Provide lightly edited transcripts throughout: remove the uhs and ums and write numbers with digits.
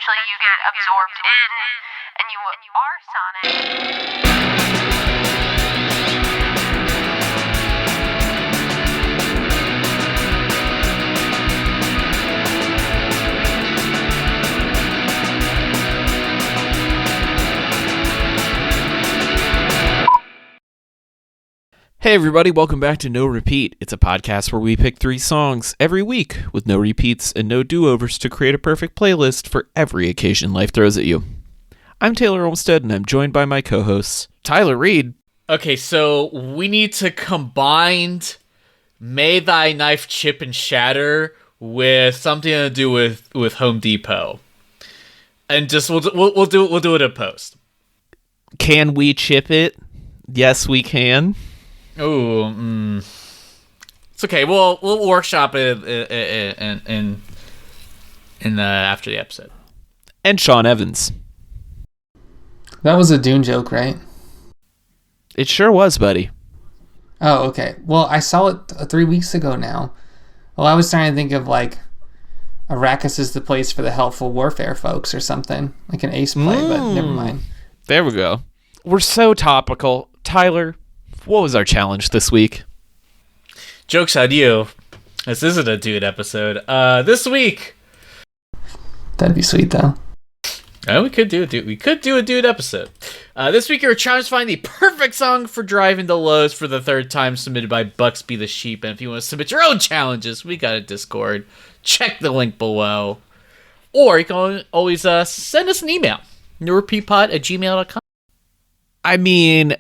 eventually you get absorbed in and you are Sonic. Hey everybody, welcome back to No Repeat. It's a podcast where we pick 3 songs every week with no repeats and no do-overs to create a perfect playlist for every occasion life throws at you. I'm Taylor Olmstead and I'm joined by my co-hosts, Tyler Reed. Okay, so we need to combine May Thy Knife Chip and Shatter with something to do with Home Depot. And just we'll do it in post. Can we chip it? Yes, we can. Oh, it's okay. We'll workshop it in after the episode. And Sean Evans. That was a Dune joke, right? It sure was, buddy. Oh, okay. Well, I saw it 3 weeks ago now. Well, I was trying to think of like Arrakis is the place for the helpful warfare folks or something, like an Ace play, but never mind. There we go. We're so topical. Tyler, what was our challenge this week? Joke's on you. This isn't a Dude episode. This week. That'd be sweet, though. We could do a Dude episode. This week, you're trying to find the perfect song for driving to Lowe's for the 3rd time, submitted by Buxby the Sheep. And if you want to submit your own challenges, we got a Discord. Check the link below. Or you can always send us an email. norepeatpod@gmail.com. I mean,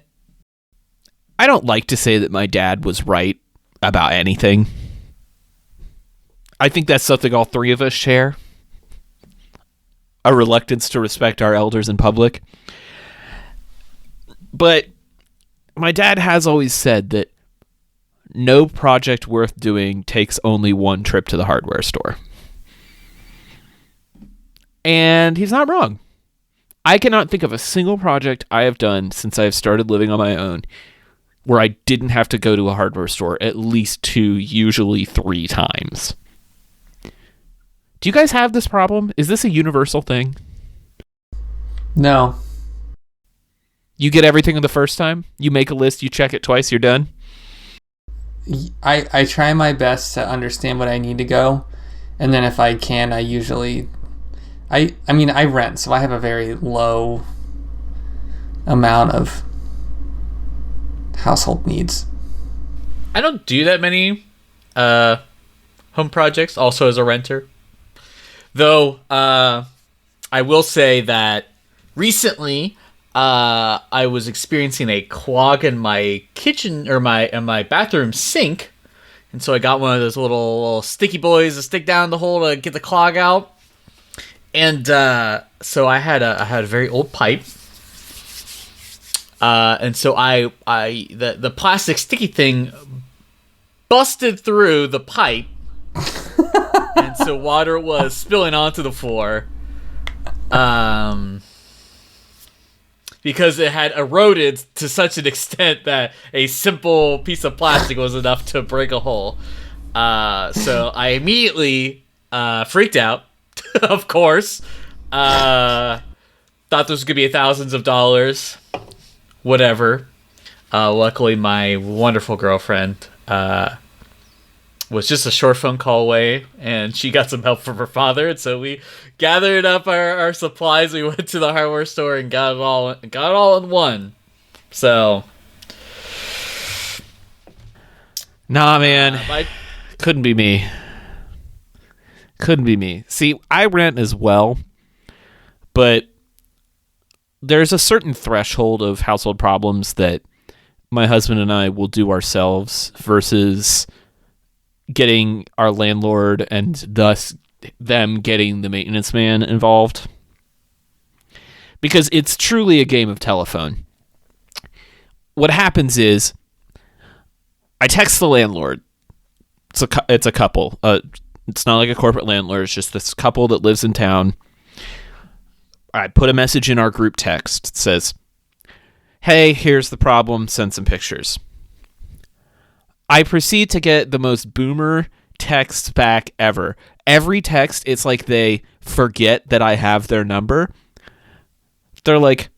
I don't like to say that my dad was right about anything. I think that's something all 3 of us share. A reluctance to respect our elders in public. But my dad has always said that no project worth doing takes only one trip to the hardware store. And he's not wrong. I cannot think of a single project I have done since I've started living on my own where I didn't have to go to a hardware store at least 2, usually 3 times. Do you guys have this problem? Is this a universal thing? No. You get everything the first time? You make a list, you check it twice, you're done? I try my best to understand what I need to go, and then if I can, I usually... I mean, I rent, so I have a very low amount of household needs. I don't do that many home projects, also as a renter. Though, I will say that recently, I was experiencing a clog in my kitchen, or my bathroom sink. And so I got one of those little sticky boys to stick down the hole to get the clog out. And, so I had a very old pipe. And so the plastic sticky thing busted through the pipe. And so water was spilling onto the floor. Because it had eroded to such an extent that a simple piece of plastic was enough to break a hole. So I immediately freaked out, of course. Thought this was going to be thousands of dollars. Whatever. Luckily, my wonderful girlfriend was just a short phone call away, and she got some help from her father, and so we gathered up our supplies. We went to the hardware store and got it all in one. So, nah, man, couldn't be me. Couldn't be me. See, I rent as well, but there's a certain threshold of household problems that my husband and I will do ourselves versus getting our landlord and thus them getting the maintenance man involved. Because it's truly a game of telephone. What happens is I text the landlord. It's a couple. It's not like a corporate landlord. It's just this couple that lives in town. I put a message in our group text. It says, hey, here's the problem. Send some pictures. I proceed to get the most boomer text back ever. Every text, it's like they forget that I have their number. They're like,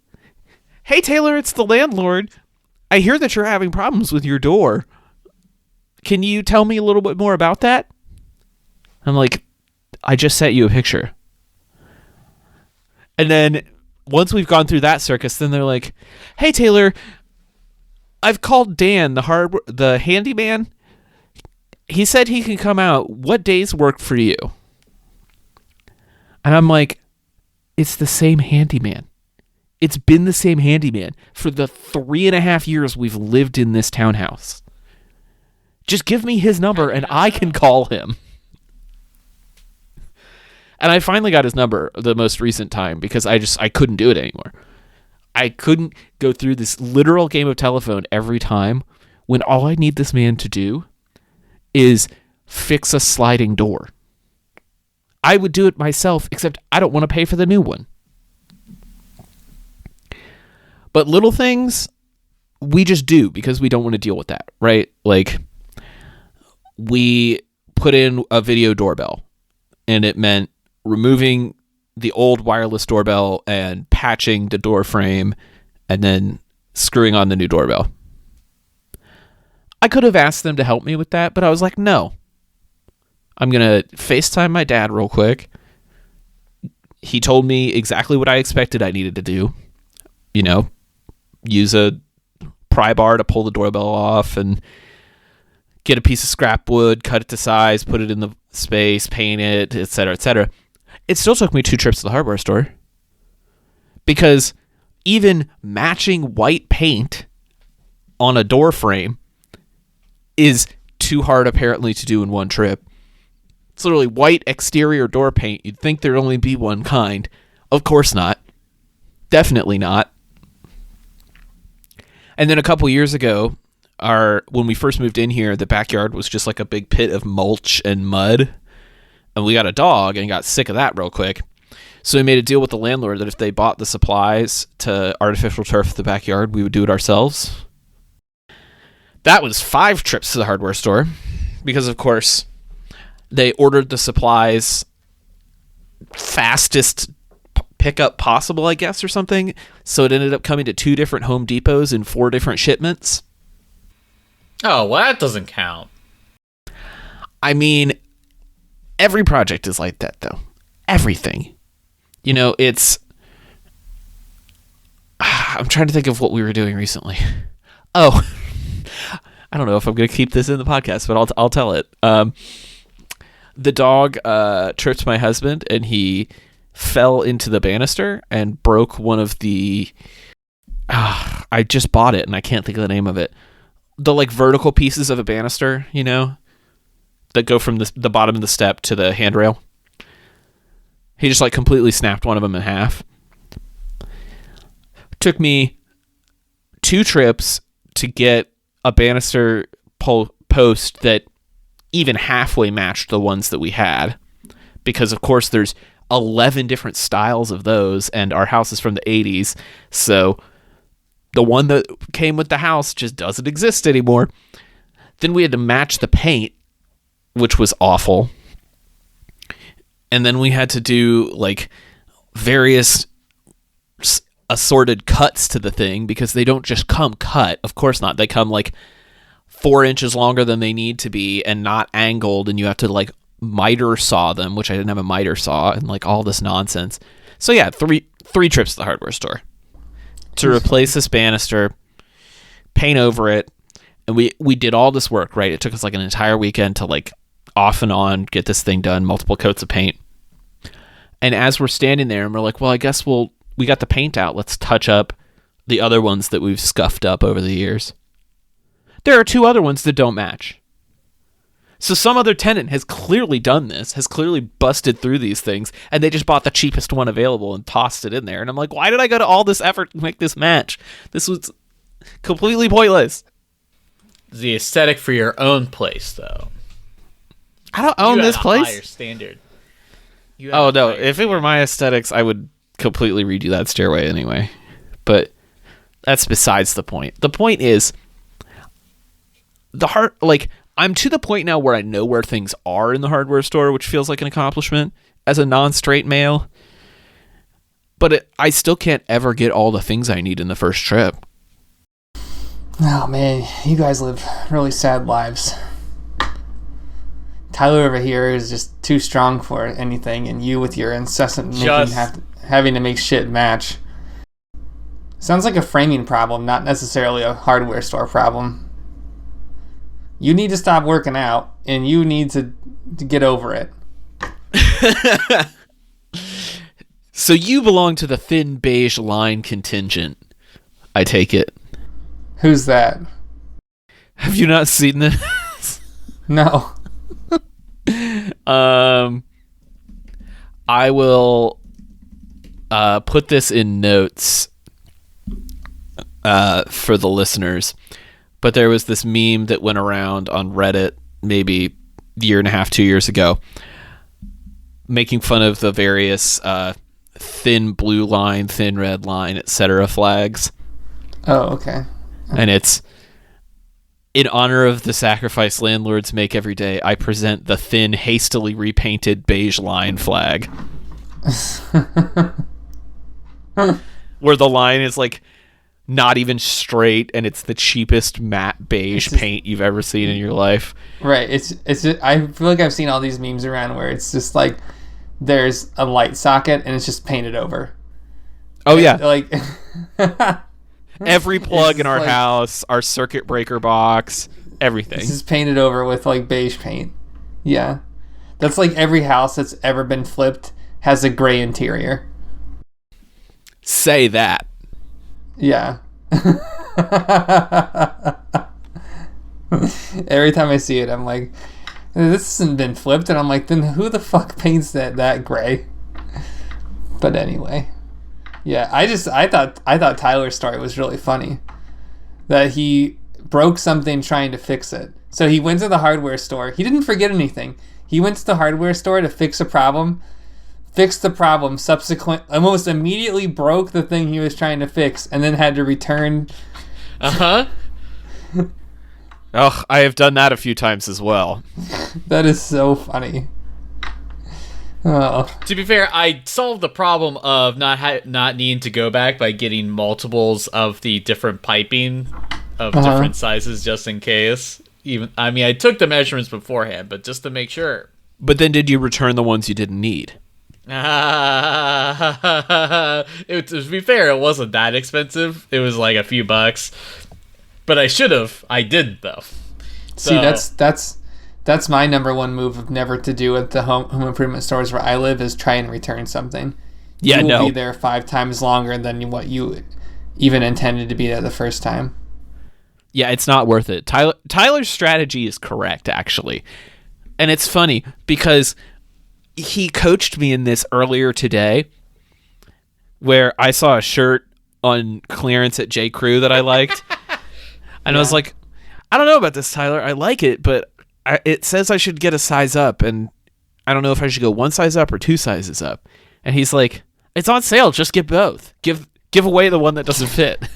"Hey, Taylor, it's the landlord. I hear that you're having problems with your door. Can you tell me a little bit more about that?" I'm like, "I just sent you a picture." And then once we've gone through that circus, then they're like, "Hey, Taylor, I've called Dan, the handyman. He said he can come out. What days work for you?" And I'm like, it's the same handyman. It's been the same handyman for the 3.5 years we've lived in this townhouse. Just give me his number and I can call him. And I finally got his number the most recent time because I couldn't do it anymore. I couldn't go through this literal game of telephone every time when all I need this man to do is fix a sliding door. I would do it myself, except I don't want to pay for the new one. But little things, we just do because we don't want to deal with that, right? Like, we put in a video doorbell, and it meant removing the old wireless doorbell and patching the door frame and then screwing on the new doorbell. I could have asked them to help me with that, but I was like, no. I'm going to FaceTime my dad real quick. He told me exactly what I expected I needed to do. You know, use a pry bar to pull the doorbell off and get a piece of scrap wood, cut it to size, put it in the space, paint it, etc., etc. It still took me 2 trips to the hardware store because even matching white paint on a door frame is too hard apparently to do in one trip. It's literally white exterior door paint. You'd think there'd only be one kind. Of course not. Definitely not. And then a couple years ago, when we first moved in here, the backyard was just like a big pit of mulch and mud. And we got a dog and got sick of that real quick. So we made a deal with the landlord that if they bought the supplies to artificial turf the backyard, we would do it ourselves. That was 5 trips to the hardware store because, of course, they ordered the supplies fastest pickup possible, I guess, or something. So it ended up coming to 2 different Home Depots in 4 different shipments. Oh, well, that doesn't count. I mean, every project is like that, though. Everything. You know, it's... I'm trying to think of what we were doing recently. Oh, I don't know if I'm going to keep this in the podcast, but I'll tell it. The dog tripped my husband, and he fell into the banister and broke one of the... I just bought it, and I can't think of the name of it. The, like, vertical pieces of a banister, you know, that go from the bottom of the step to the handrail. He just, like, completely snapped one of them in half. Took me 2 trips to get a banister post that even halfway matched the ones that we had, because of course there's 11 different styles of those, and our house is from the 80s, so the one that came with the house just doesn't exist anymore. Then we had to match the paint, which was awful. And then we had to do like various assorted cuts to the thing because they don't just come cut. Of course not. They come like 4 inches longer than they need to be and not angled, and you have to like miter saw them, which I didn't have a miter saw, and like all this nonsense. So yeah, three trips to the hardware store to replace this banister, paint over it, and we did all this work, right? It took us like an entire weekend to like off and on get this thing done, multiple coats of paint. And as we're standing there and we're like, well, I guess we got the paint out, let's touch up the other ones that we've scuffed up over the years. There are 2 other ones that don't match. So some other tenant has clearly done this, has clearly busted through these things, and they just bought the cheapest one available and tossed it in there. And I'm like, why did I go to all this effort to make this match? This was completely pointless. The aesthetic for your own place, though. I don't own this place. Higher standard. Oh no! If it were my aesthetics, I would completely redo that stairway anyway. But that's besides the point. The point is, I'm to the point now where I know where things are in the hardware store, which feels like an accomplishment as a non-straight male. But I still can't ever get all the things I need in the first trip. Oh man, you guys live really sad lives. Tyler over here is just too strong for anything, and you with your incessant having to make shit match. Sounds like a framing problem, not necessarily a hardware store problem. You need to stop working out, and you need to get over it. So you belong to the thin beige line contingent, I take it. Who's that? Have you not seen this? No. I will put this in notes for the listeners. But there was this meme that went around on Reddit maybe a year and a half, 2 years ago, making fun of the various thin blue line, thin red line, etc. flags. Oh, okay. And it's, in honor of the sacrifice landlords make every day, I present the thin, hastily repainted beige line flag. Where the line is like not even straight, and it's the cheapest matte beige paint you've ever seen in your life. Right. It's just, I feel like I've seen all these memes around where it's just like there's a light socket and it's just painted over. Oh yeah. Like every plug in our house, our circuit breaker box, everything. It's just painted over with like beige paint. Yeah. That's like every house that's ever been flipped has a gray interior. Say that. Yeah. Every time I see it, I'm like, this hasn't been flipped, and I'm like, then who the fuck paints that gray? But anyway, yeah, I thought Tyler's story was really funny, that he broke something trying to fix it. So he went to the hardware store. He didn't forget anything. He went to the hardware store to fix a problem. Fixed the problem, almost immediately broke the thing he was trying to fix, and then had to return. Oh, I have done that a few times as well. That is so funny. Oh. To be fair, I solved the problem of not needing to go back by getting multiples of the different piping of different sizes just in case. I took the measurements beforehand, but just to make sure. But then did you return the ones you didn't need? To be fair, it wasn't that expensive. It was like a few bucks, but I should have. I didn't though. See, that's my number one move of never to do at the home improvement stores where I live is try and return something. Yeah, you will be there 5 times longer than what you even intended to be there the first time. Yeah, it's not worth it. Tyler's strategy is correct, actually, and it's funny because he coached me in this earlier today where I saw a shirt on clearance at J. Crew that I liked. And I was like, I don't know about this, Tyler. I like it, but it says I should get a size up, and I don't know if I should go 1 size up or 2 sizes up. And he's like, it's on sale. Just get both. Give away the one that doesn't fit.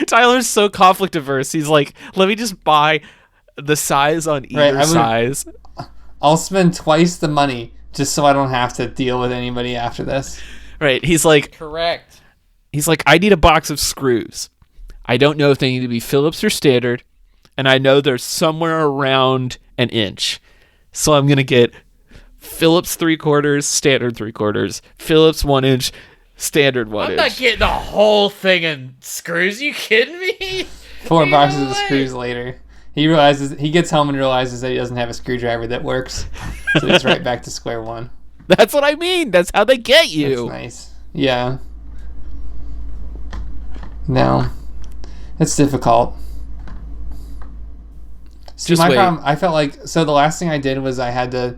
Tyler's so conflict averse. He's like, let me just buy the size on either size. I'll spend twice the money just so I don't have to deal with anybody after this. Right. He's like, correct. He's like, I need a box of screws. I don't know if they need to be Phillips or standard, and I know they're somewhere around an inch. So I'm going to get Phillips 3/4, standard 3/4, Phillips 1 inch, standard 1 inch. I'm not getting the whole thing in screws. You kidding me? 4 boxes of screws later. He gets home and realizes that he doesn't have a screwdriver that works. So he's right back to square one. That's what I mean. That's how they get you. That's nice. Yeah. No. It's difficult. See, my problem, I felt like, so the last thing I did was I had the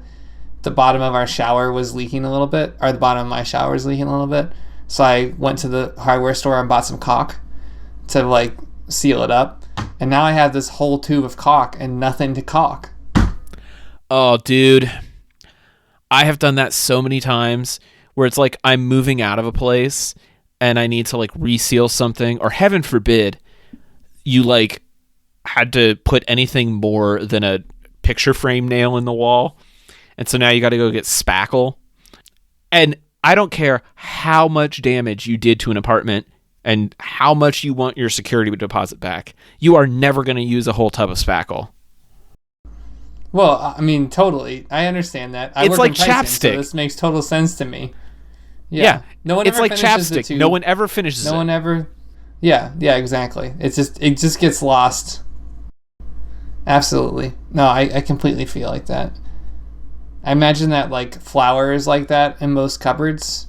bottom of our shower was leaking a little bit, or the bottom of my shower was leaking a little bit. So I went to the hardware store and bought some caulk to like seal it up. And now I have this whole tube of caulk and nothing to caulk. Oh, dude. I have done that so many times where it's like I'm moving out of a place and I need to like reseal something, or heaven forbid, you like had to put anything more than a picture frame nail in the wall. And so now you got to go get spackle. And I don't care how much damage you did to an apartment and how much you want your security deposit back. You are never going to use a whole tub of spackle. Well, I mean, totally. I understand that. I It's work like in pricing, chapstick. So this makes total sense to me. Yeah. No one It's ever like finishes the chapstick. tube. No one ever finishes No it. one ever. Yeah, exactly. It just gets lost. Absolutely. No, I completely feel like that. I imagine that like flour is like that in most cupboards.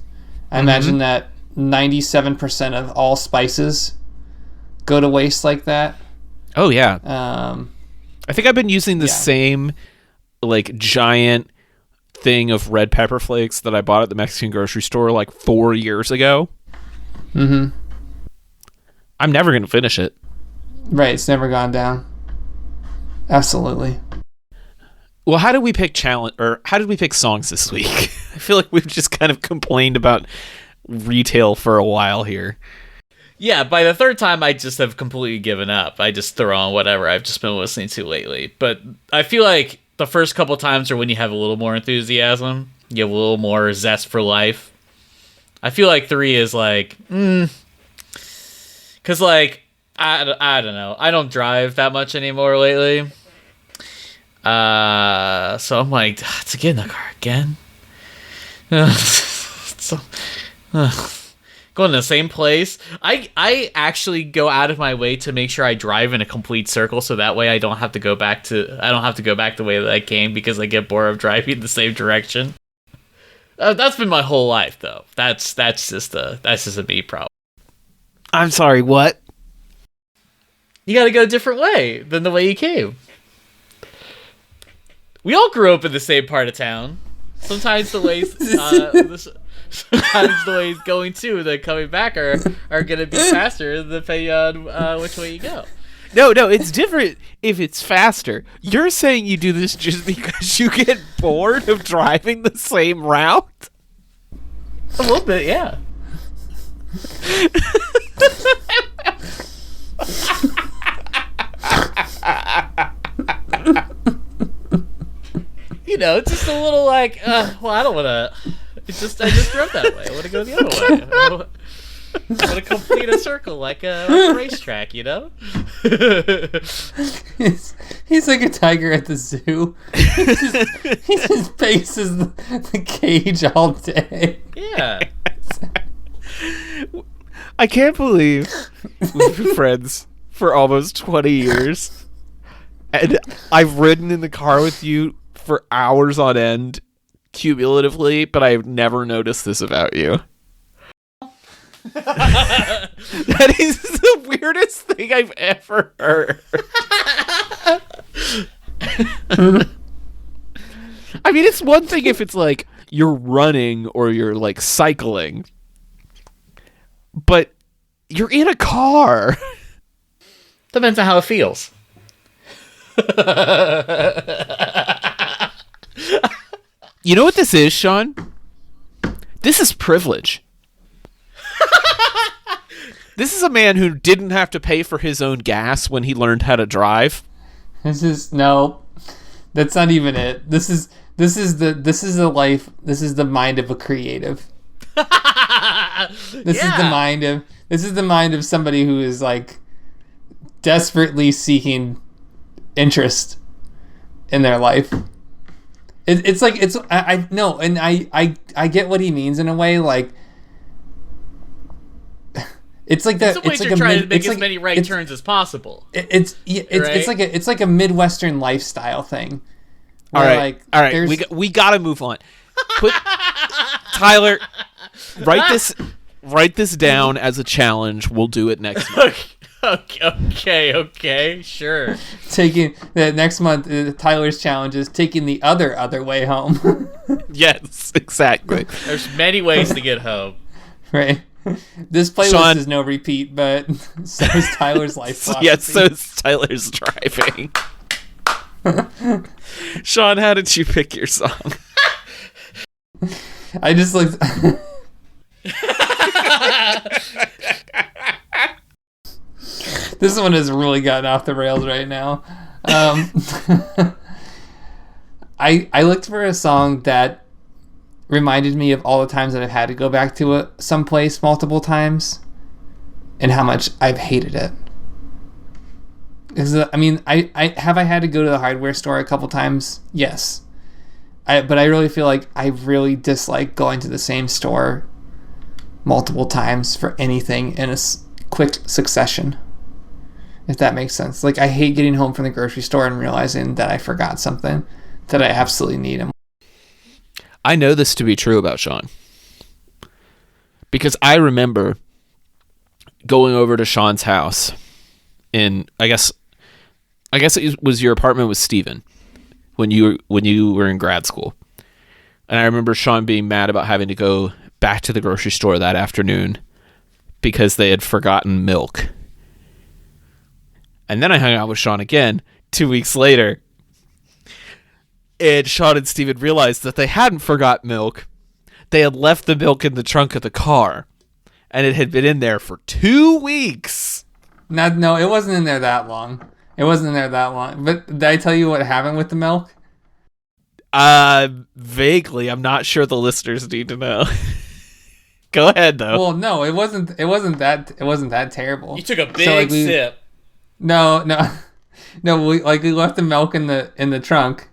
I imagine that 97% of all spices go to waste like that. Oh, yeah. I I think I've been using the same like giant thing of red pepper flakes that I bought at the Mexican grocery store like 4 years ago. Mm-hmm. I'm never going to finish it. Right, it's never gone down. Absolutely. Well, how did we pick songs this week? I feel like we've just kind of complained about retail for a while here. Yeah, by the third time, I just have completely given up. I just throw on whatever I've just been listening to lately. But I feel like the first couple times are when you have a little more enthusiasm. You have a little more zest for life. I feel like 3 is like, because like, I don't know. I don't drive that much anymore lately. So I'm like, to get in the car again? So, going to the same place. I actually go out of my way to make sure I drive in a complete circle, so that way I don't have to go back the way that I came, because I get bored of driving the same direction. That's been my whole life, though. That's just a me problem. I'm sorry, what? You got to go a different way than the way you came. We all grew up in the same part of town. Sometimes the ways, sometimes the ways going to and then coming back are going to be faster depending on which way you go. No, it's different if it's faster. You're saying you do this just because you get bored of driving the same route? A little bit, yeah. You know, it's just a little like, well, I don't want to. I just drove that way. I want to go the other way. I want to complete a circle like a racetrack, you know? He's like a tiger at the zoo. He just paces the cage all day. Yeah. I can't believe we've been friends for almost 20 years. And I've ridden in the car with you for hours on end, cumulatively, but I've never noticed this about you. That is the weirdest thing I've ever heard. I mean, it's one thing if it's like you're running or you're like cycling, but you're in a car. Depends on how it feels. You know what this is, Sean? This is privilege. This is a man who didn't have to pay for his own gas when he learned how to drive. That's not even it. This is the life. This is the mind of a creative. This is the mind of somebody who is like desperately seeking interest in their life. I know, and I get what he means in a way. Like, it's like that. It's like trying to make as many right turns as possible. It's like a Midwestern lifestyle thing. All right. We gotta move on. Tyler, write this down as a challenge. We'll do it next month. Okay, sure. Taking the next month, Tyler's challenge is taking the other way home. Yes, exactly. There's many ways to get home. Right. This playlist Sean, is no repeat, but so is Tyler's life philosophy. Yes, so is Tyler's driving. Sean, how did you pick your song? I just looked. This one has really gotten off the rails right now. I looked for a song that reminded me of all the times that I've had to go back to some place multiple times and how much I've hated it. Because, I mean, I had to go to the hardware store a couple times? Yes. But I really feel like I really dislike going to the same store multiple times for anything in a quick succession. If that makes sense. Like, I hate getting home from the grocery store and realizing that I forgot something that I absolutely need. I know this to be true about Sean. Because I remember going over to Sean's house in, I guess it was your apartment with Steven when you were in grad school. And I remember Sean being mad about having to go back to the grocery store that afternoon because they had forgotten milk. And then I hung out with Sean again 2 weeks later. And Sean and Steven realized that they hadn't forgot milk. They had left the milk in the trunk of the car. And it had been in there for 2 weeks. No, it wasn't in there that long. But did I tell you what happened with the milk? Vaguely. I'm not sure the listeners need to know. Go ahead, though. Well, no, it wasn't that terrible. You took a big sip. No. We left the milk in the trunk.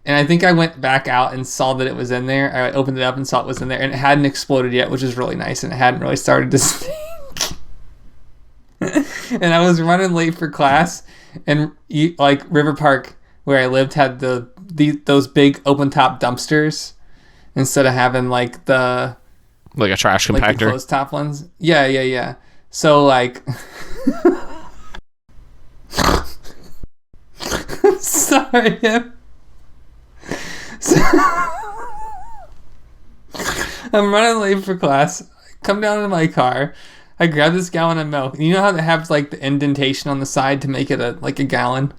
And I think I went back out and saw that it was in there. I opened it up and saw it was in there, and it hadn't exploded yet, which is really nice, and it hadn't really started to stink. And I was running late for class, and River Park, where I lived, had those big open top dumpsters instead of having like a trash compactor, like the closed top ones. Yeah. So like, sorry. So, I'm running late for class. I come down to my car. I grab this gallon of milk. You know how it has like the indentation on the side to make it a gallon?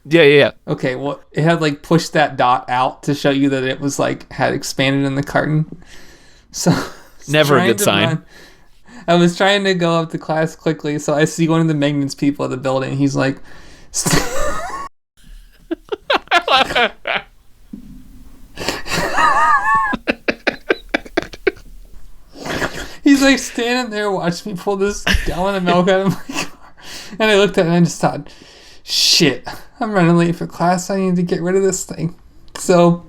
Yeah. Okay, well, it had like pushed that dot out to show you that it was like had expanded in the carton. So never a good sign. I was trying to go up to class quickly, so I see one of the maintenance people at the building. He's like, he's like standing there watching me pull this gallon of milk out of my car. And I looked at it and I just thought, shit, I'm running late for class. I need to get rid of this thing. So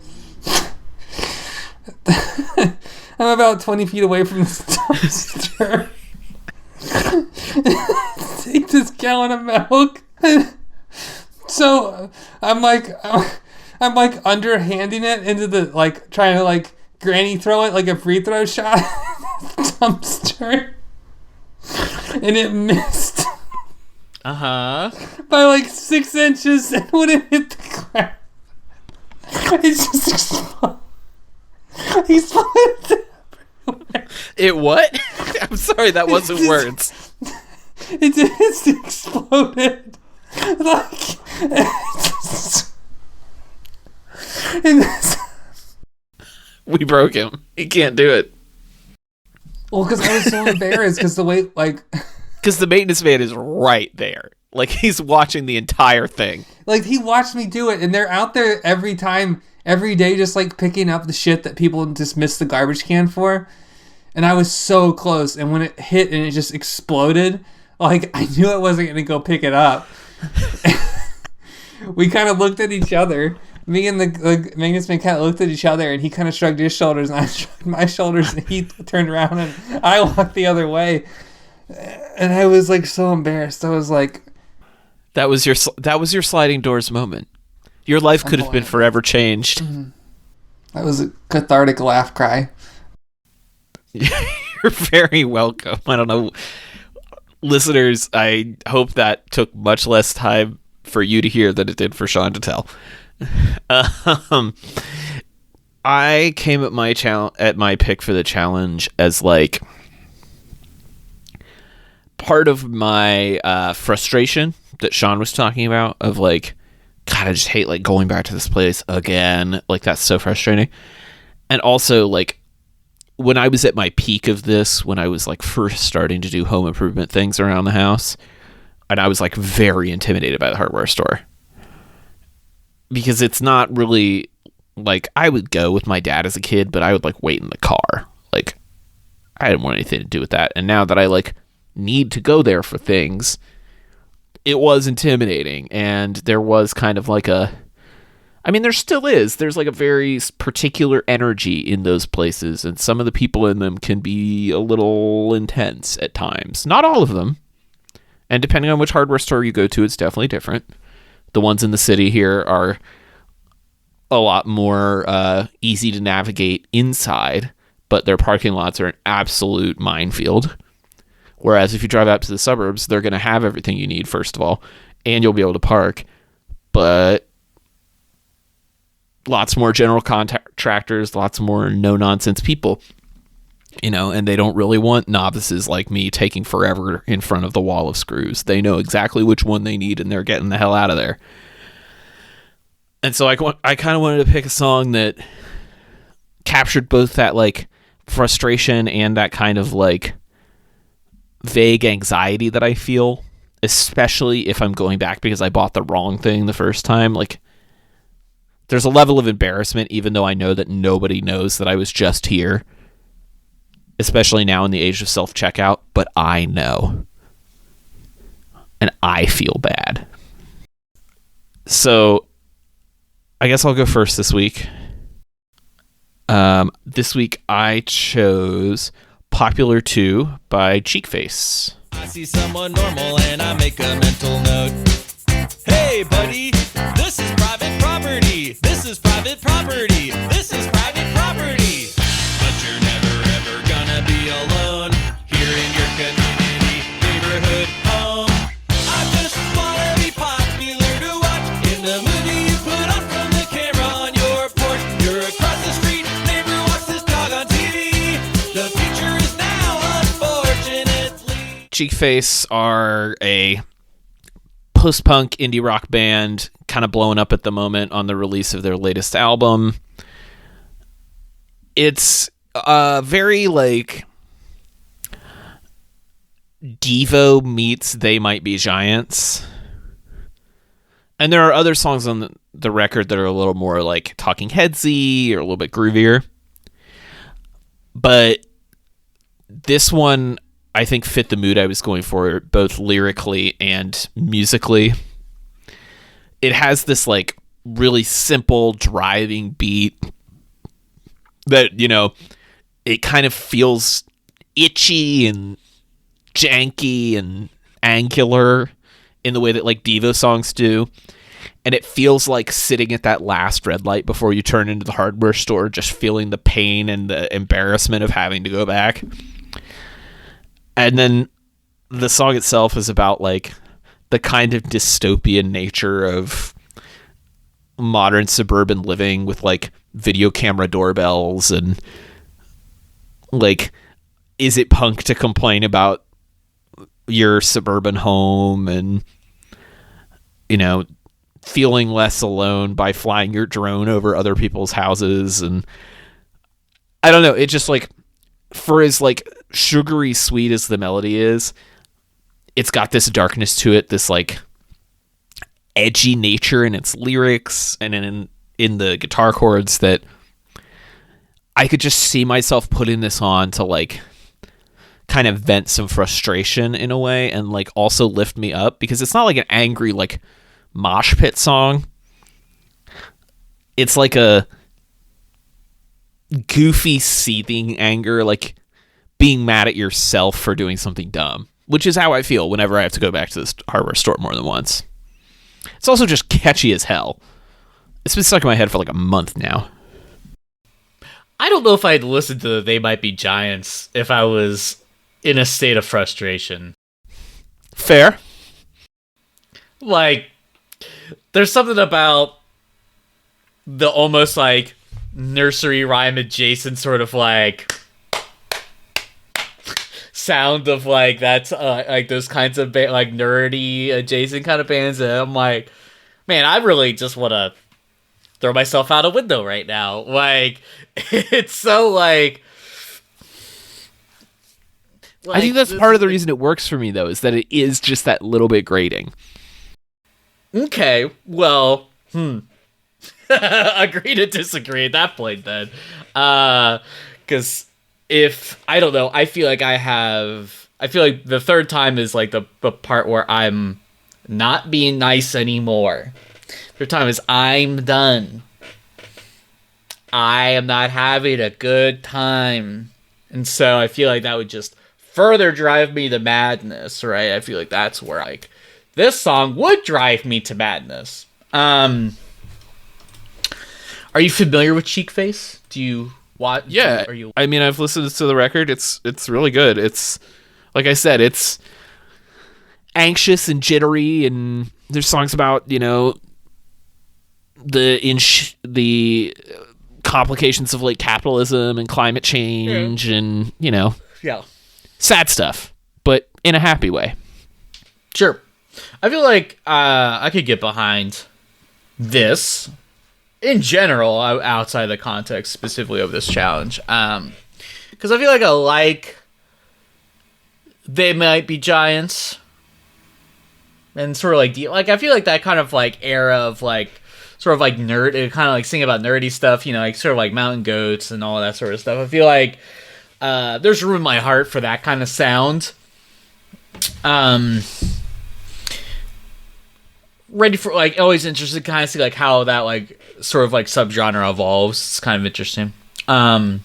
I'm about 20 feet away from this dumpster. Take this gallon of milk. So I'm underhanding it into the, like, trying to like granny throw it like a free throw shot. Dumpster, and it missed by like 6 inches and wouldn't hit the ground. It just exploded. He split it. It what? I'm sorry, that wasn't words. It just exploded. Like, we broke him. He can't do it. Well, because I was so embarrassed because the way, like... Because the maintenance man is right there. Like, he's watching the entire thing. Like, he watched me do it, and they're out there every day, just, like, picking up the shit that people just miss the garbage can for. And I was so close, and when it hit and it just exploded, like, I knew I wasn't going to go pick it up. We kind of looked at each other. Me and the maintenance man kind of looked at each other, and he kind of shrugged his shoulders, and I shrugged my shoulders, and he turned around, and I walked the other way. And I was like so embarrassed. I was like, that was your sliding doors moment. Your life could have been forever changed. Mm-hmm. That was a cathartic laugh cry. You're very welcome. I don't know, listeners. I hope that took much less time for you to hear than it did for Sean to tell. I came at my pick for the challenge as like part of my frustration that Sean was talking about of like, God, I just hate like going back to this place again. Like, that's so frustrating. And also like when I was at my peak of this, when I was like first starting to do home improvement things around the house, and I was like very intimidated by the hardware store. Because it's not really like, I would go with my dad as a kid, but I would like wait in the car. Like, I didn't want anything to do with that. And now that I like need to go there for things, it was intimidating. And there was kind of like there still is. There's like a very particular energy in those places. And some of the people in them can be a little intense at times. Not all of them. And depending on which hardware store you go to, it's definitely different. The ones in the city here are a lot more easy to navigate inside, but their parking lots are an absolute minefield. Whereas if you drive out to the suburbs, they're going to have everything you need, first of all, and you'll be able to park. But lots more general contractors, lots more no-nonsense people, and they don't really want novices like me taking forever in front of the wall of screws. They know exactly which one they need, and they're getting the hell out of there. And so I kind of wanted to pick a song that captured both that like frustration and that kind of like vague anxiety that I feel, especially if I'm going back because I bought the wrong thing the first time. Like, there's a level of embarrassment, even though I know that nobody knows that I was just here, especially now in the age of self-checkout, but I know. And I feel bad. So I guess I'll go first this week. This week I chose Popular 2 by Cheekface. I see someone normal and I make a mental note. Hey buddy, this is private property. This is private property. This is private property. But you're never ever gonna be alone here in your community neighborhood home. I just wanna be popular to watch in the movie you put on from the camera on your porch. You're across the street, neighbor walks his dog on TV. The future is now, unfortunately. Cheekface are a post-punk indie rock band kind of blowing up at the moment on the release of their latest album. It's very like Devo meets They Might Be Giants. And there are other songs on the record that are a little more like Talking Headsy or a little bit groovier. But this one, I think, fit the mood I was going for, both lyrically and musically. It has this like really simple driving beat that, it kind of feels itchy and janky and angular in the way that like Devo songs do. And it feels like sitting at that last red light before you turn into the hardware store, just feeling the pain and the embarrassment of having to go back. And then the song itself is about like the kind of dystopian nature of modern suburban living with like video camera doorbells and like, is it punk to complain about your suburban home and, feeling less alone by flying your drone over other people's houses? And I don't know, it just like, for as like sugary sweet as the melody is, it's got this darkness to it, this like edgy nature in its lyrics and in the guitar chords that I could just see myself putting this on to like kind of vent some frustration in a way and like also lift me up, because it's not like an angry like mosh pit song. It's like a goofy seething anger, like being mad at yourself for doing something dumb, which is how I feel whenever I have to go back to this hardware store more than once. It's also just catchy as hell. It's been stuck in my head for like a month now. I don't know if I'd listen to They Might Be Giants if I was in a state of frustration. Fair. Like, there's something about the almost like nursery rhyme adjacent sort of like sound of like that's like those kinds of like nerdy adjacent kind of bands that I'm like, man, I really just want to throw myself out a window right now. Like, it's so like I think that's part of the reason it works for me, though, is that it is just that little bit grating. Okay, well, agree to disagree at that point then. Because I don't know, I feel like the third time is like the part where I'm not being nice anymore. Third time is I'm done. I am not having a good time. And so I feel like that would just further drive me to madness, right? I feel like that's where like this song would drive me to madness. Are you familiar with Cheek Face? Do you watch? Yeah, I mean, I've listened to the record. It's really good. It's like I said, it's anxious and jittery, and there's songs about the complications of like capitalism and climate change and sad stuff, but in a happy way. Sure. I feel like I could get behind this in general, outside the context specifically of this challenge, because I feel like They Might Be Giants, and sort of like I feel like that kind of like era of like sort of like nerd, kind of like singing about nerdy stuff, like sort of like Mountain Goats and all that sort of stuff. I feel like there's room in my heart for that kind of sound. Ready for like always interested to kind of see like how that like sort of like subgenre evolves. It's kind of interesting. I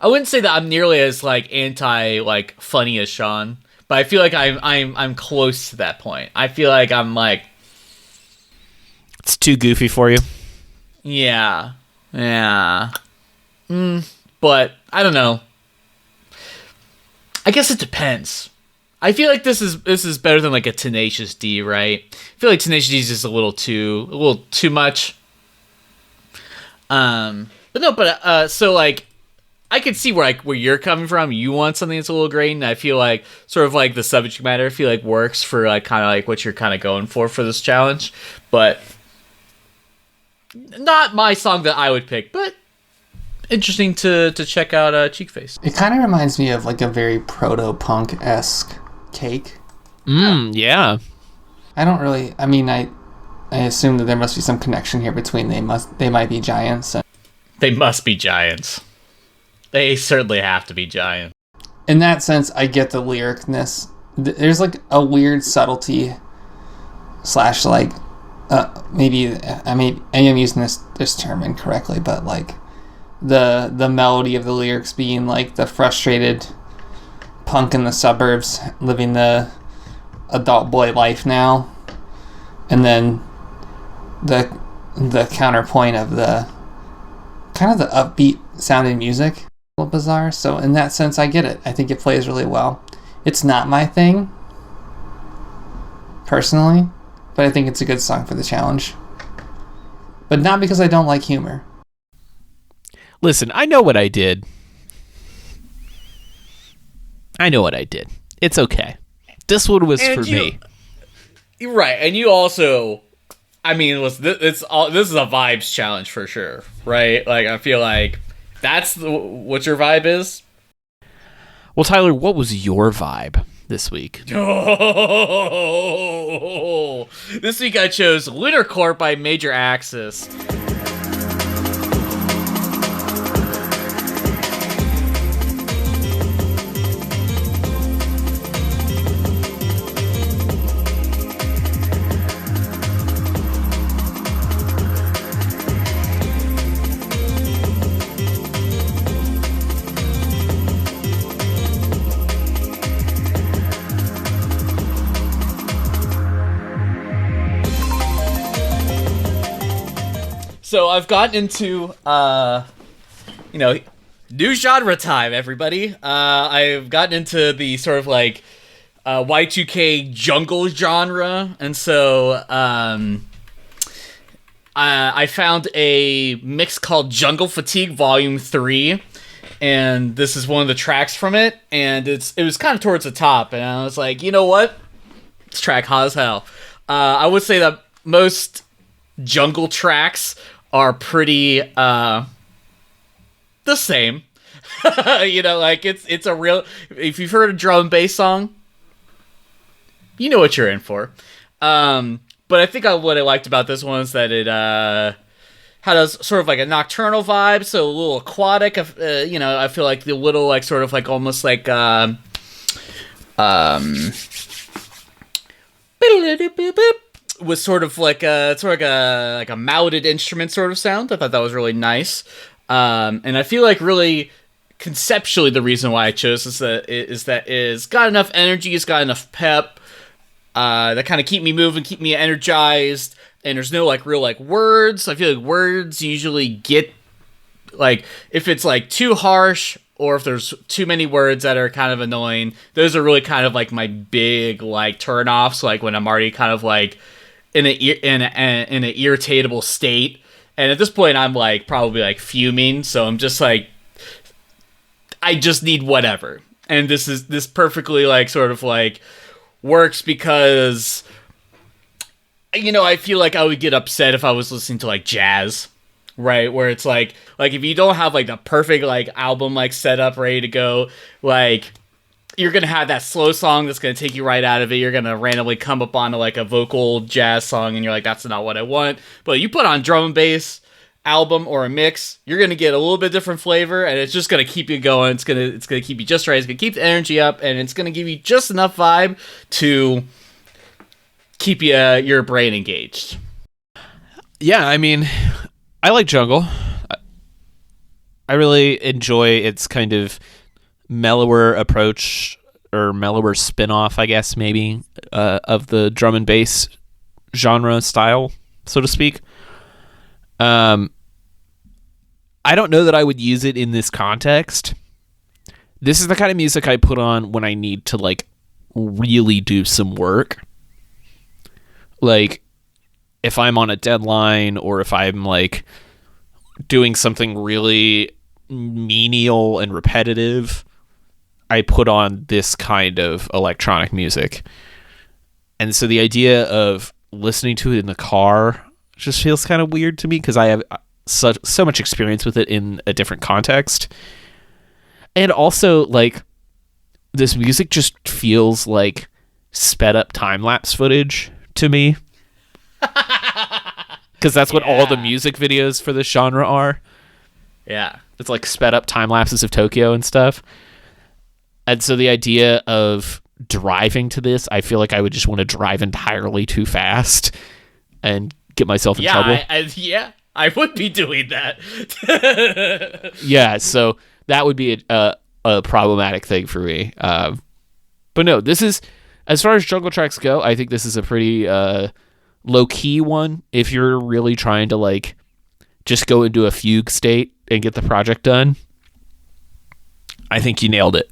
wouldn't say that I'm nearly as like anti like funny as Sean, but I feel like I'm close to that point. I feel like I'm like, it's too goofy for you. Yeah. But I don't know. I guess it depends. I feel like this is better than like a Tenacious D, right? I feel like Tenacious D is just a little too much. So like I could see where you're coming from. You want something that's a little grainy. I feel like sort of like the subject matter I feel like works for like kind of like what you're kind of going for this challenge, but not my song that I would pick, but interesting to check out Cheek Face. It kind of reminds me of like a very proto-punk-esque Cake. Yeah. I don't really. I mean, I assume that there must be some connection here between They Might Be Giants. They must be giants. They certainly have to be giants. In that sense, I get the lyricness. There's like a weird subtlety / like maybe I am using this term incorrectly, but like the melody of the lyrics being like the frustrated punk in the suburbs living the adult boy life now, and then the counterpoint of the kind of the upbeat sounding music, a little bizarre. So in that sense, I get it. I think it plays really well. It's not my thing personally, but I think it's a good song for the challenge, but not because I don't like humor. Listen, I know what I did. It's okay. This one was for me. You're right, and you also, I mean, this is a vibes challenge for sure, right? Like, I feel like that's what your vibe is. Well, Tyler, what was your vibe this week? Oh, this week I chose Lunar Court by Major Axis. So I've gotten into, new genre time, everybody. I've gotten into the sort of like Y2K jungle genre, and so I found a mix called Jungle Fatigue Volume 3, and this is one of the tracks from it, and it was kind of towards the top, and I was like, you know what? This track hot as hell. I would say that most jungle tracks are pretty the same. You know, like it's a real. If you've heard a drum and bass song, you know what you're in for. But I think what I liked about this one is that it had a sort of like a nocturnal vibe, so a little aquatic. You know, I feel like the little like sort of like almost like was sort of like a mounted instrument sort of sound. I thought that was really nice. And I feel like really conceptually the reason why I chose is that it's got enough energy, it's got enough pep that kind of keep me moving, keep me energized, and there's no like real like words. I feel like words usually get like if it's like too harsh or if there's too many words that are kind of annoying, those are really kind of like my big like turn-offs, like when I'm already kind of like in an irritatable state. And at this point I'm like probably like fuming, so I'm just like I just need whatever. And this perfectly like sort of like works because you know, I feel like I would get upset if I was listening to like jazz, right? Where it's like if you don't have like the perfect like album like set up ready to go, like you're gonna have that slow song that's gonna take you right out of it. You're gonna randomly come up on like a vocal jazz song and you're like, that's not what I want. But you put on drum and bass album or a mix, you're gonna get a little bit different flavor, and it's just gonna keep you going. It's gonna keep you just right. It's gonna keep the energy up, and it's gonna give you just enough vibe to keep your brain engaged. Yeah, I mean, I like Jungle. I really enjoy its kind of mellower approach or mellower spin-off, I guess, maybe, of the drum and bass genre style, so to speak. I don't know that I would use it in this context. This is the kind of music I put on when I need to, like, really do some work. Like, if I'm on a deadline or if I'm, like, doing something really menial and repetitive, I put on this kind of electronic music. And so the idea of listening to it in the car just feels kind of weird to me because I have so much experience with it in a different context. And also, like, this music just feels like sped up time-lapse footage to me. Because that's what all the music videos for this genre are. Yeah. It's like sped up time lapses of Tokyo and stuff. And so the idea of driving to this, I feel like I would just want to drive entirely too fast and get myself in trouble. I would be doing that. Yeah, so that would be a problematic thing for me. But no, this is, as far as Jungle tracks go, I think this is a pretty low-key one if you're really trying to like just go into a fugue state and get the project done. I think you nailed it.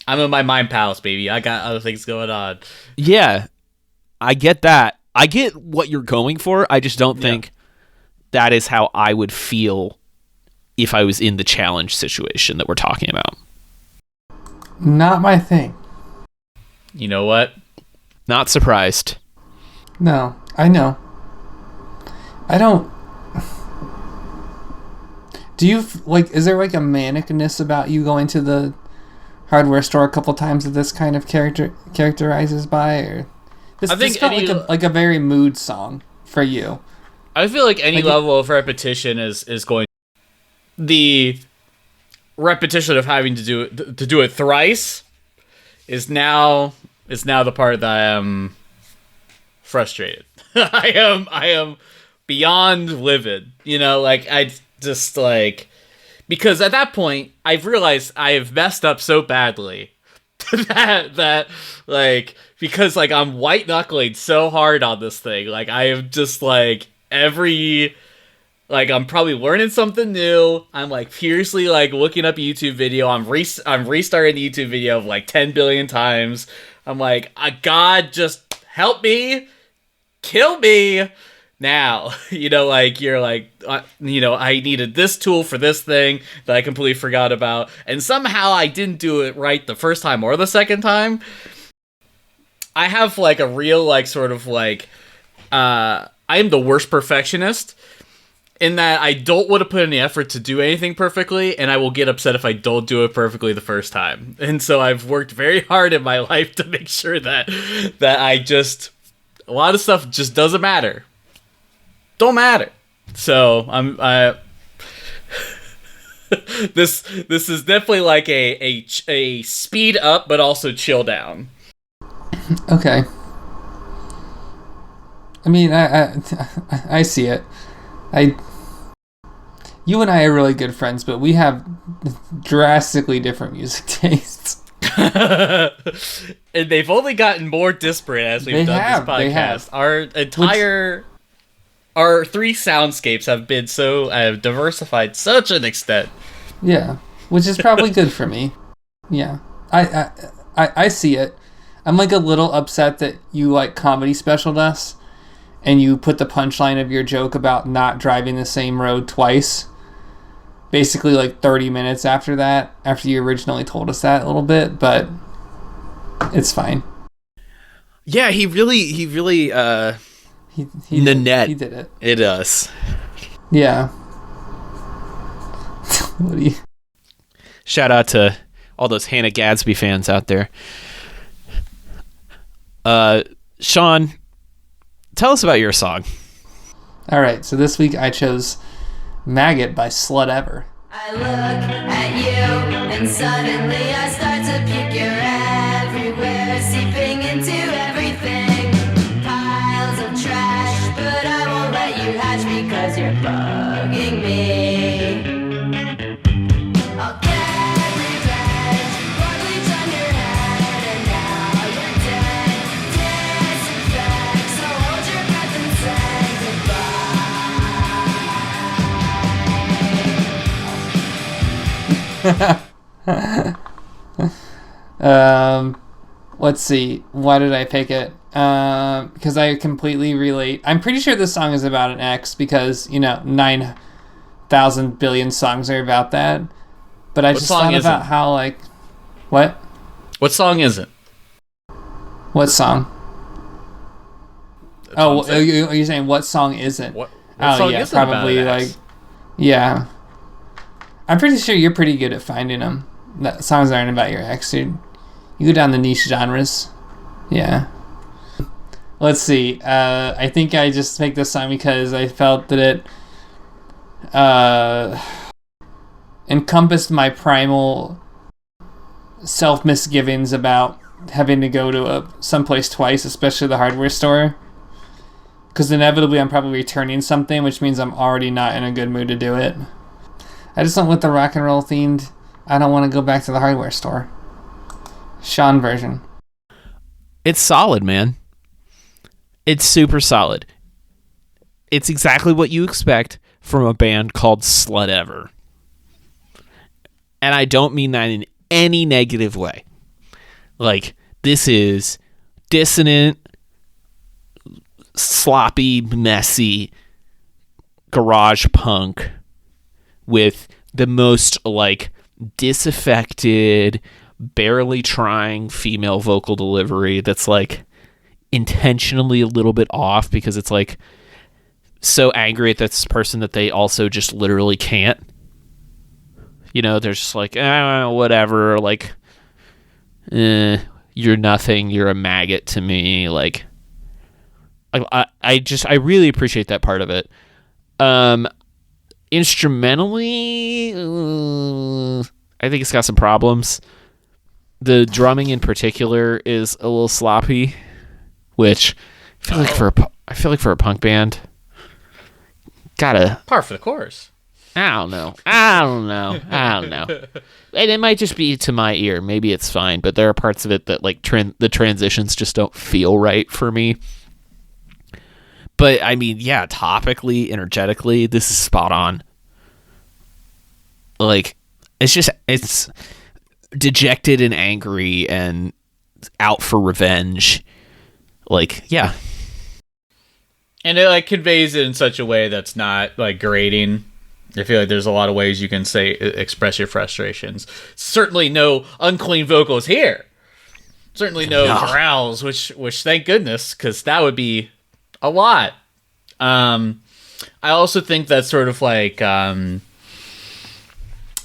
I'm in my mind palace, baby. I got other things going on. Yeah, I get that. I get what you're going for. I just don't think that is how I would feel if I was in the challenge situation that we're talking about. Not my thing. You know what? Not surprised. No, I know. I don't. Do you like? Is there like a manicness about you going to the hardware store a couple times that this kind of characterizes by, or this? I think this felt like a very mood song for you. I feel like any level of repetition is going. The repetition of having to do it thrice is now the part that I am frustrated. I am beyond livid. You know, like I just like, because at that point I've realized I have messed up so badly that like, because like I'm white knuckling so hard on this thing. Like I am just like like I'm probably learning something new. I'm like furiously like looking up a YouTube video. I'm restarting the YouTube video of like 10 billion times. I'm like, God, just help me, kill me now. You know, like you're like, you know, I needed this tool for this thing that I completely forgot about, and somehow I didn't do it right the first time or the second time. I have like a real like sort of like, I am the worst perfectionist. in that I don't want to put any effort to do anything perfectly, and I will get upset if I don't do it perfectly the first time. And so I've worked very hard in my life to make sure that a lot of stuff just doesn't matter. Don't matter. So this is definitely like a speed up, but also chill down. Okay. I mean, I see it. You and I are really good friends, but we have drastically different music tastes. And they've only gotten more disparate as we've done this podcast. They have. Our three soundscapes have been so diversified such an extent. Yeah, which is probably good for me. Yeah, I see it. I'm like a little upset that you like comedy specialed us, and you put the punchline of your joke about not driving the same road twice. Basically, like 30 minutes after that, after you originally told us that a little bit, but it's fine. Yeah, he really He the did, net. He did it. It does. Yeah. What do you? Shout out to all those Hannah Gadsby fans out there. Sean, tell us about your song. All right, so this week I chose Maggot by Slut Ever. I look at you and suddenly I start to puke. You're everywhere, seeping into everything. Piles of trash, but I won't let you hatch because you're bugging me. I'll get revenge, pour bleach on your head, and now you're dead. Disinfect, so hold your breath and say Let's see. Why did I pick it? Because I completely relate. I'm pretty sure this song is about an ex because, 9,000 billion songs are about that. But I just thought about how, like... What? What song is it? What song? Are you saying what song isn't? What song isn't probably about an like... ex? Yeah. I'm pretty sure you're pretty good at finding them. That songs aren't about your ex, dude. You go down the niche genres. Yeah. Let's see. I think I just picked this song because I felt that it encompassed my primal self-misgivings about having to go to someplace twice, especially the hardware store. Because inevitably I'm probably returning something, which means I'm already not in a good mood to do it. I just went with the rock and roll themed, I don't want to go back to the hardware store. Sean version. It's solid, man. It's super solid. It's exactly what you expect from a band called Slut Ever. And I don't mean that in any negative way. Like, this is dissonant, sloppy, messy garage punk with the most, like, disaffected, barely trying female vocal delivery that's, like, intentionally a little bit off because it's, like, so angry at this person that they also just literally can't. They're just like, whatever, like, you're nothing, you're a maggot to me. Like, I really appreciate that part of it. Instrumentally, I think it's got some problems. The drumming in particular is a little sloppy, which I feel like for a punk band, gotta Par for the course. I don't know. And it might just be to my ear. Maybe it's fine, but there are parts of it that, like, the transitions just don't feel right for me. But, I mean, yeah, topically, energetically, this is spot on. Like, it's dejected and angry and out for revenge. Like, yeah. And it, like, conveys it in such a way that's not, like, grating. I feel like there's a lot of ways you can express your frustrations. Certainly no unclean vocals here. Certainly no growls, which thank goodness, because that would be a lot. I also think that sort of like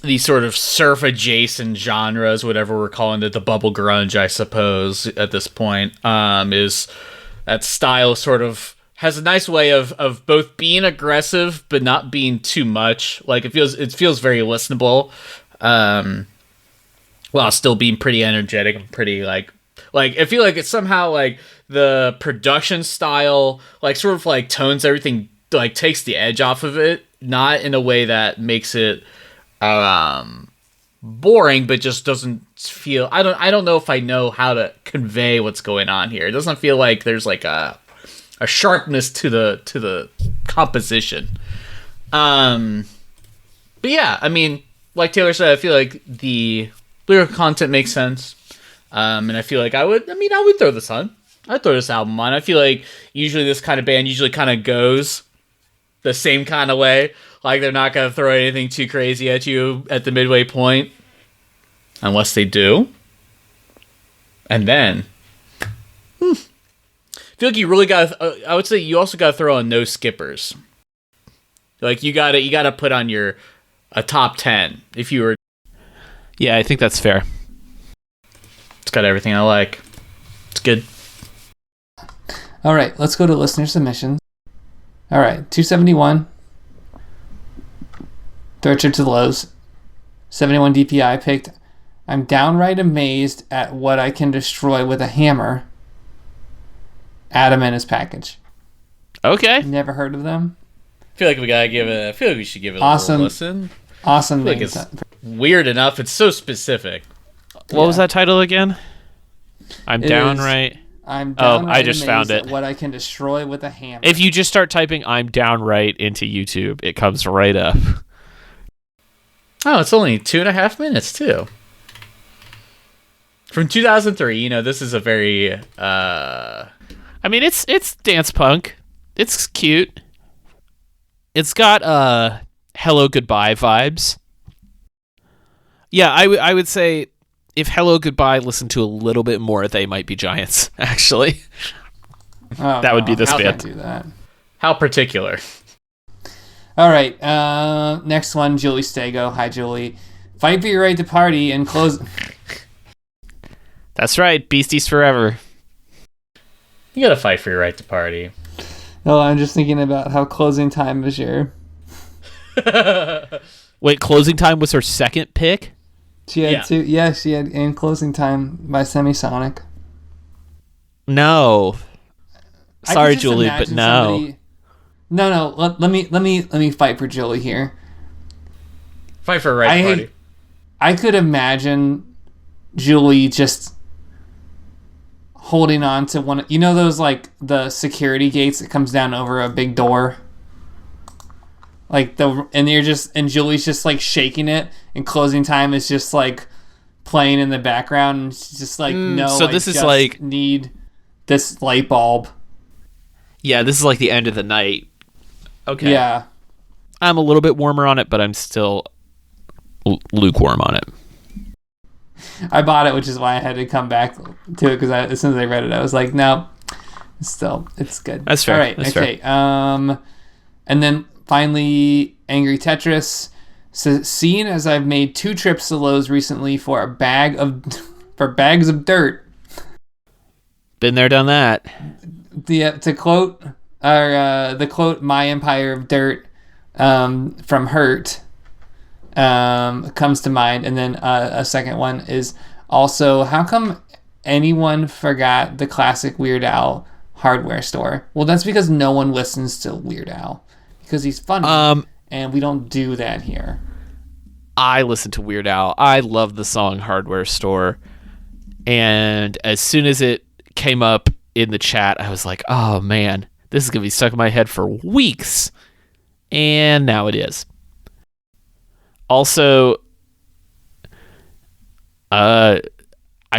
these sort of surf adjacent genres, whatever we're calling it, the bubble grunge, I suppose, at this point, is that style sort of has a nice way of both being aggressive but not being too much. Like it feels very listenable, while still being pretty energetic and pretty like I feel like it's somehow like the production style like sort of like tones everything, like takes the edge off of it, not in a way that makes it boring, but just doesn't feel, I don't know if I know how to convey what's going on here. It doesn't feel like there's like a sharpness to the composition. But yeah, I mean, like Taylor said, I feel like the lyrical content makes sense. And I feel like I would throw this on. I'd throw this album on. I feel like usually this kind of band usually kind of goes the same kind of way. Like they're not going to throw anything too crazy at you at the midway point. Unless they do. And then I feel like you really got I would say you also got to throw on no skippers. Like you got to put on a top 10 if you were. Yeah, I think that's fair. It's got everything I like. It's good. All right, let's go to listener submissions. All right, 271. Third to the Lows. 71 DPI picked, I'm downright amazed at what I can destroy with a hammer. Adam and his package. Okay. Never heard of them. I feel like we should give it Awesome. a little listen. Awesome. I feel like it's weird enough. It's so specific. What was that title again? I'm It downright. I'm downright I just found amazed it. at what I can destroy with a hammer. If you just start typing I'm downright into YouTube, it comes right up. Oh, it's only 2.5 minutes too. From 2003, you know, this is a very I mean, it's dance punk. It's cute. It's got Hello Goodbye vibes. Yeah, I would say if Hello Goodbye listened to a little bit more, they might be giants, actually. That would be this how band. can I do that? how particular. All right, next one, Julie Stego. Hi, Julie. Fight for your right to party and close. That's right, Beasties Forever. You gotta fight for your right to party. Oh, I'm just thinking about how closing time is your. Wait, Closing Time was her second pick? She had Yeah. two. Yeah, she had in closing time by Semisonic. No. I could Sorry, just Julie, but imagine no. somebody- No. Let me fight for Julie here. Fight for a right to party. I could imagine Julie just holding on to one. You know those like the security gates that comes down over a big door. Like and Julie's just like shaking it, and Closing Time is just like playing in the background, and she's just like, no. so this I is just like- need this light bulb. Yeah, this is like the end of the night. Okay. Yeah. I'm a little bit warmer on it, but I'm still lukewarm on it. I bought it, which is why I had to come back to it, because as soon as I read it, I was like, no, still, it's good. That's fair. All right, That's okay. And then finally, Angry Tetris says, seeing as I've made 2 trips to Lowe's recently for bags of dirt. Been there, done that. The quote, "My Empire of Dirt" from Hurt comes to mind, and then a second one is also, how come anyone forgot the classic Weird Al hardware store? Well, that's because no one listens to Weird Al because he's funny, and we don't do that here. I listen to Weird Al. I love the song Hardware Store. And as soon as it came up in the chat, I was like, oh man, this is going to be stuck in my head for weeks. And now it is. Also, I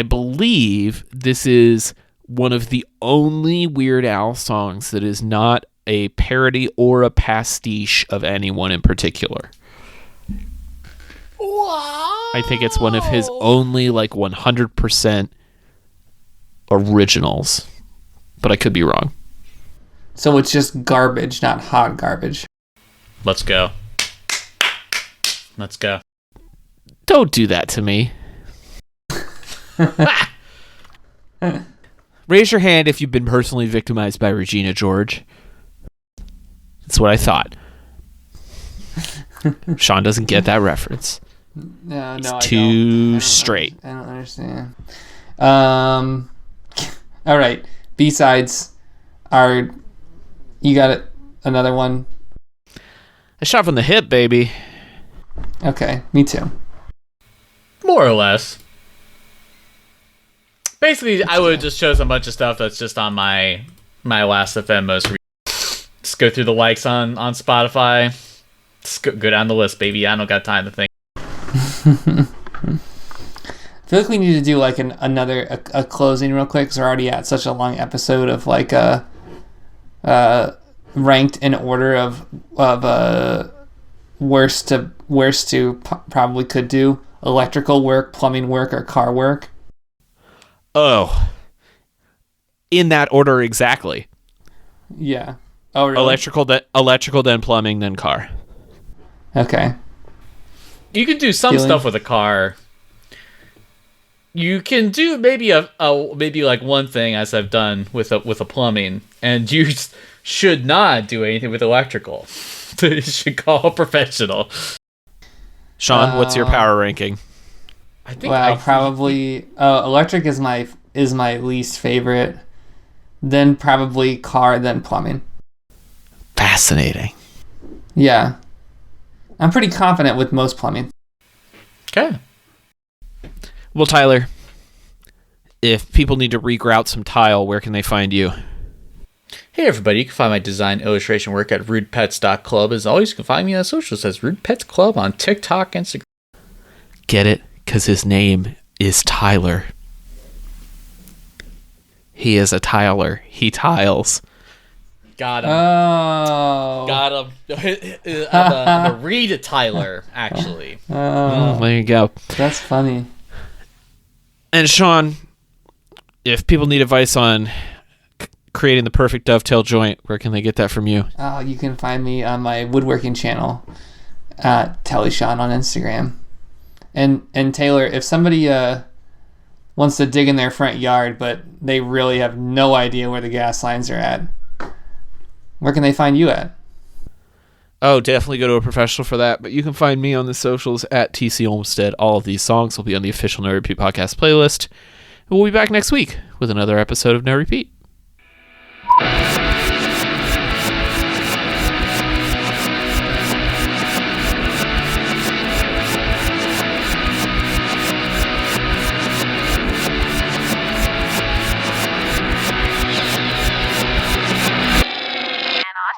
believe this is one of the only Weird Al songs that is not a parody or a pastiche of anyone in particular. I think it's one of his only like 100% originals, but I could be wrong. So it's just garbage, not hot garbage. Let's go. Let's go. Don't do that to me. Raise your hand if you've been personally victimized by Regina George. That's what I thought. Sean doesn't get that reference. No, It's I too don't. straight. I don't understand. All right. B-sides are... You got it? Another one? I shot from the hip, baby. Okay, me too. More or less. Basically, I would just show a bunch of stuff that's just on my Last FM most recent. Just go through the likes on Spotify. Just go down the list, baby. I don't got time to think. I feel like we need to do like another closing real quick because we're already at such a long episode of like ranked in order of worst to probably could do: electrical work, plumbing work, or car work. Oh. In that order exactly. Yeah. Oh, really? Electrical, then plumbing, then car. Okay. You can do some Feeling? stuff with a car. You can do maybe maybe like one thing, as I've done with a plumbing, and you should not do anything with electrical. You should call a professional. Sean, what's your power ranking? I think probably electric is my least favorite. Then probably car, then plumbing. Fascinating. Yeah. I'm pretty confident with most plumbing. Okay. Well, Tyler, if people need to regrout some tile, where can they find you? Hey everybody, you can find my design illustration work at rudepets.club. As always, you can find me on socials as Rude Pets Club on TikTok, Instagram. Get it? Because his name is Tyler. He is a tiler. He tiles. Got him. Oh. Got him. I'm a read Tyler, actually. Oh, There you go. that's funny. And Sean, if people need advice on creating the perfect dovetail joint, where can they get that from you? Oh, you can find me on my woodworking channel at TellySean on Instagram. And Taylor, if somebody wants to dig in their front yard, but they really have no idea where the gas lines are at, where can they find you at? Oh, definitely go to a professional for that. But you can find me on the socials at TC Olmstead. All of these songs will be on the official No Repeat podcast playlist. And we'll be back next week with another episode of No Repeat.